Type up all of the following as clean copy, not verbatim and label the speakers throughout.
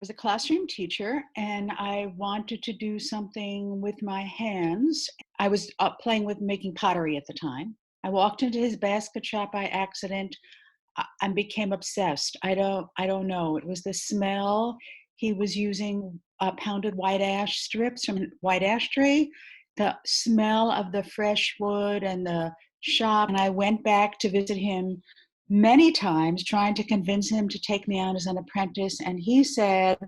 Speaker 1: was a classroom teacher and I wanted to do something with my hands. I was playing with making pottery at the time. I walked into his basket shop by accident and became obsessed. I don't know. It was the smell. He was using pounded white ash strips from a white ash tray. The smell of the fresh wood and the shop. And I went back to visit him many times, trying to convince him to take me on as an apprentice. And he said,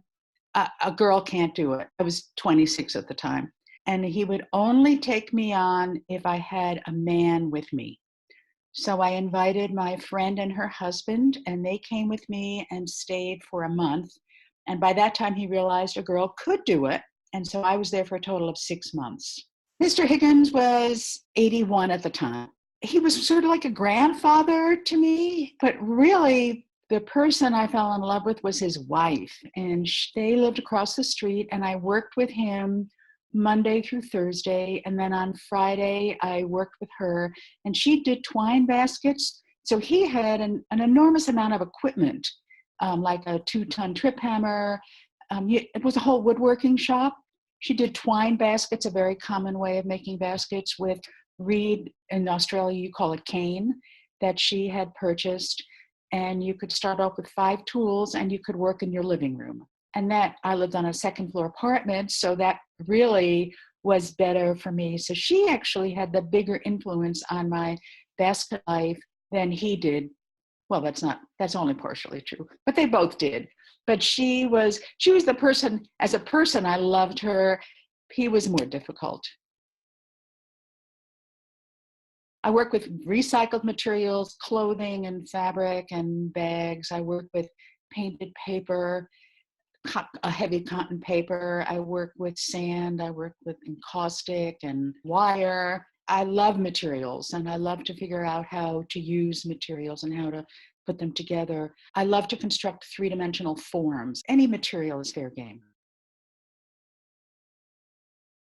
Speaker 1: a girl can't do it. I was 26 at the time. And he would only take me on if I had a man with me. So I invited my friend and her husband, and they came with me and stayed for a month. And by that time, he realized a girl could do it. And so I was there for a total of 6 months. Mr. Higgins was 81 at the time. He was sort of like a grandfather to me, but really the person I fell in love with was his wife. And they lived across the street, and I worked with him Monday through Thursday. And then on Friday, I worked with her, and she did twine baskets. So he had an enormous amount of equipment, like a 2-ton trip hammer. It was a whole woodworking shop. She did twine baskets, a very common way of making baskets, with reed. In Australia, you call it cane, that she had purchased. And you could start off with 5 tools and you could work in your living room. And that, I lived on a second floor apartment, so that really was better for me. So she actually had the bigger influence on my basket life than he did. Well, that's only partially true, but they both did. But she was the person, as a person, I loved her. He was more difficult. I work with recycled materials, clothing and fabric and bags. I work with painted paper, a heavy cotton paper. I work with sand. I work with encaustic and wire. I love materials, and I love to figure out how to use materials and how to put them together. I love to construct 3-dimensional forms. Any material is fair game.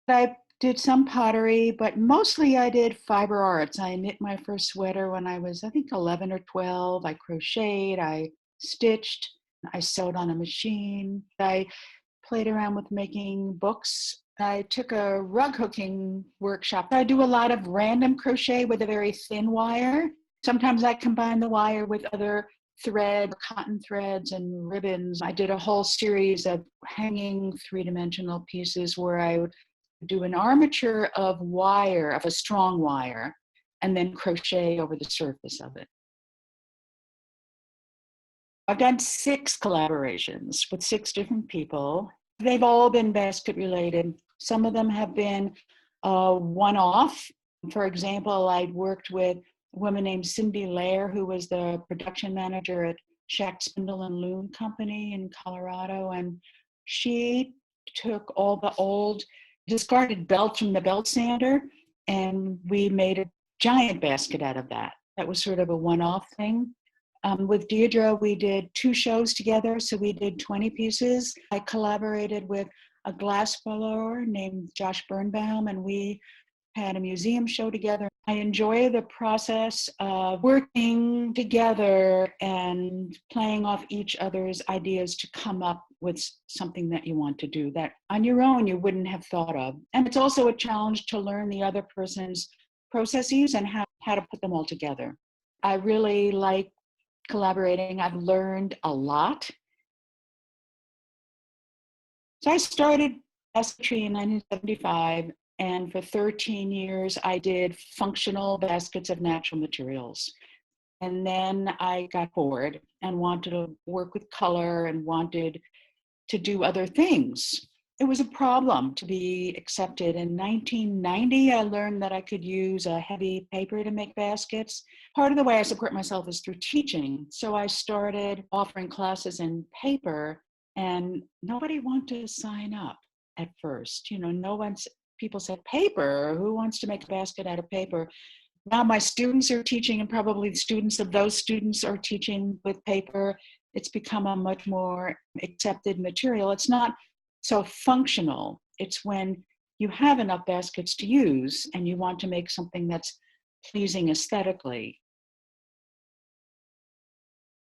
Speaker 1: I did some pottery, but mostly I did fiber arts. I knit my first sweater when I was, I think, 11 or 12. I crocheted, I stitched, I sewed on a machine. I played around with making books. I took a rug hooking workshop. I do a lot of random crochet with a very thin wire. Sometimes I combine the wire with other thread, cotton threads and ribbons. I did a whole series of hanging 3-dimensional pieces where I would do an armature of wire, of a strong wire, and then crochet over the surface of it. I've done 6 collaborations with 6 different people. They've all been basket related. Some of them have been one-off. For example, I worked with a woman named Cindy Lair, who was the production manager at Shack Spindle and Loom Company in Colorado. And she took all the old discarded belts from the belt sander, and we made a giant basket out of that. That was sort of a one-off thing. With Deirdre, we did 2 shows together, so we did 20 pieces. I collaborated with a glass blower named Josh Birnbaum, and we had a museum show together. I enjoy the process of working together and playing off each other's ideas to come up with something that you want to do that on your own you wouldn't have thought of. And it's also a challenge to learn the other person's processes and how to put them all together. I really like collaborating. I've learned a lot. So I started basketry in 1975, and for 13 years I did functional baskets of natural materials. And then I got bored and wanted to work with color and wanted to do other things. It was a problem to be accepted. In 1990, I learned that I could use a heavy paper to make baskets. Part of the way I support myself is through teaching. So I started offering classes in paper, and nobody wanted to sign up at first. People said, paper? Who wants to make a basket out of paper? Now my students are teaching, and probably the students of those students are teaching with paper. It's become a much more accepted material. It's not so functional. It's when you have enough baskets to use and you want to make something that's pleasing aesthetically.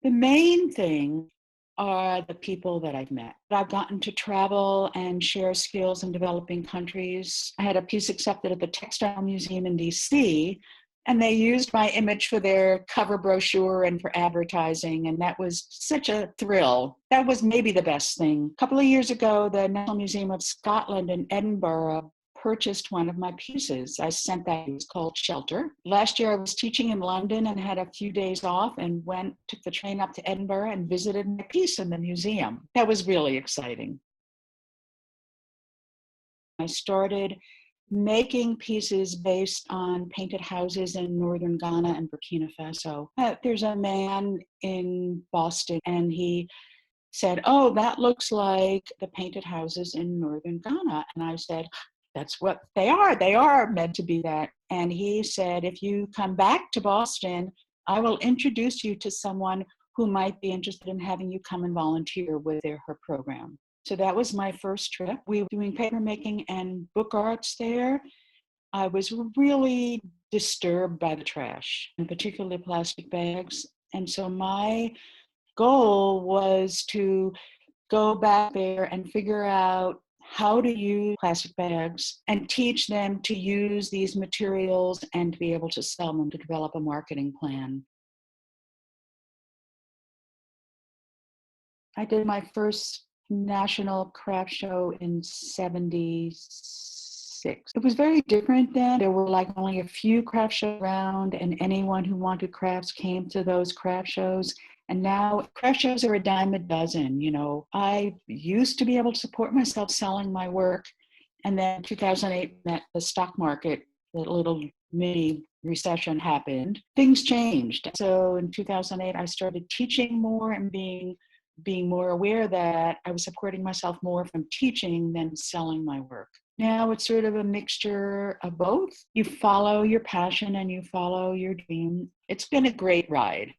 Speaker 1: The main thing are the people that I've met. I've gotten to travel and share skills in developing countries. I had a piece accepted at the Textile Museum in DC, and they used my image for their cover brochure and for advertising, and that was such a thrill. That was maybe the best thing. A couple of years ago, the National Museum of Scotland in Edinburgh purchased one of my pieces. I sent that. It was called Shelter. Last year I was teaching in London and had a few days off and took the train up to Edinburgh and visited my piece in the museum. That was really exciting. I started making pieces based on painted houses in northern Ghana and Burkina Faso. There's a man in Boston, and he said, "Oh, that looks like the painted houses in northern Ghana." And I said, "That's what they are. They are meant to be that." And he said, "If you come back to Boston, I will introduce you to someone who might be interested in having you come and volunteer with her program." So that was my first trip. We were doing paper making and book arts there. I was really disturbed by the trash, and particularly plastic bags. And so my goal was to go back there and figure out how to use plastic bags and teach them to use these materials and to be able to sell them, to develop a marketing plan. I did my first national craft show in 76. It was very different then. There were like only a few craft shows around, and anyone who wanted crafts came to those craft shows. And now craft shows are a dime a dozen. You know, I used to be able to support myself selling my work. And then 2008, the stock market, the little mini recession happened. Things changed. So in 2008, I started teaching more and being more aware that I was supporting myself more from teaching than selling my work. Now it's sort of a mixture of both. You follow your passion and you follow your dream. It's been a great ride.